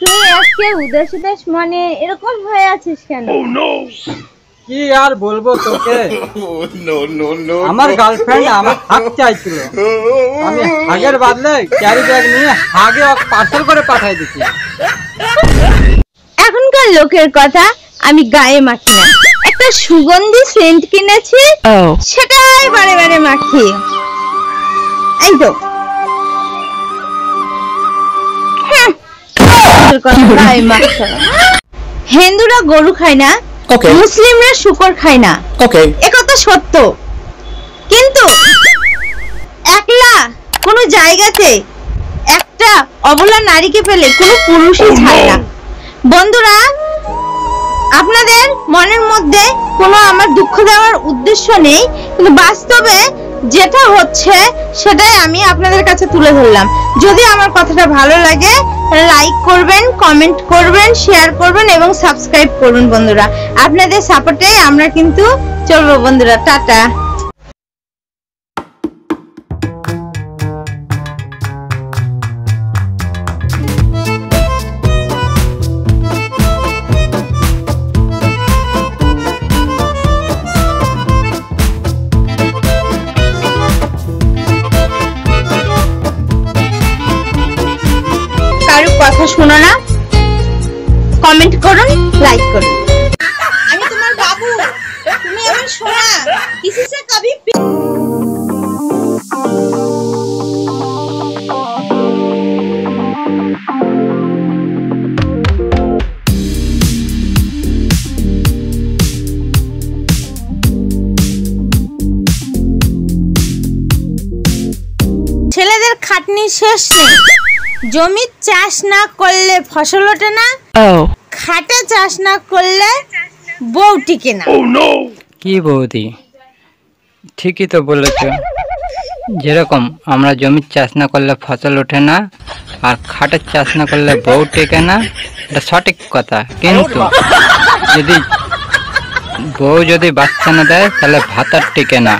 তুই আজকে উদাস উদাস মনে এরকম হয়ে আছিস কেন? কি আর বলবো তোকে, আমার গার্লফ্রেন্ড আমার হাত চাইছিল, আমি হাগের বদলে ক্যারি ব্যাগ নিয়ে হাগে পার্সেল করে পাঠিয়ে দিচ্ছি। এখনকার লোকের কথা আমি গায়ে মাখি না, একটা সুগন্ধি সেন্ট কিনেছি, সেটাই বারে বারে মাখি। এই তো হিন্দুরা গরু খায় না, মুসলিমরা শুকর খায় না, একথা সত্য। কিন্তু একলা কোনো জায়গাতে একটা অবলা নারীকে পেলে কোনো পুরুষই ছাড়ে না। বন্ধুরা, আপনাদের মনের মধ্যে কোনো আমার দুঃখ দেওয়ার উদ্দেশ্য নেই, কিন্তু বাস্তবে যেটা হচ্ছে সেটাই আমি আপনাদের কাছে তুলে ধরলাম। যদি আমার কথাটা ভালো লাগে লাইক করবেন, কমেন্ট করবেন, শেয়ার করবেন এবং সাবস্ক্রাইব করবেন। বন্ধুরা, আপনাদের সাপোর্টে আমরা কিন্তু চলবো। বন্ধুরা, টাটা। কথা শোনো না, কমেন্ট করুন, লাইক করুন। আমি তোমার বাবু, তুমি আমার সোনা, কিসি সে কবি। ছেলেদের খাটনি শেষ নেই। জমি চাষ না করলে ফসল ওঠে না, খাটে চাষ না করলে বউ টিকে না। কি বৌদি, ঠিকই তো বলেছ। যেরকম আমরা জমির চাষ না করলে ফসল ওঠে না আর খাটের চাষ না করলে বউ টেকে না, এটা সঠিক কথা। কিন্তু বউ যদি বাচ্চা না দেয় তাহলে ভাত আর টেকে না।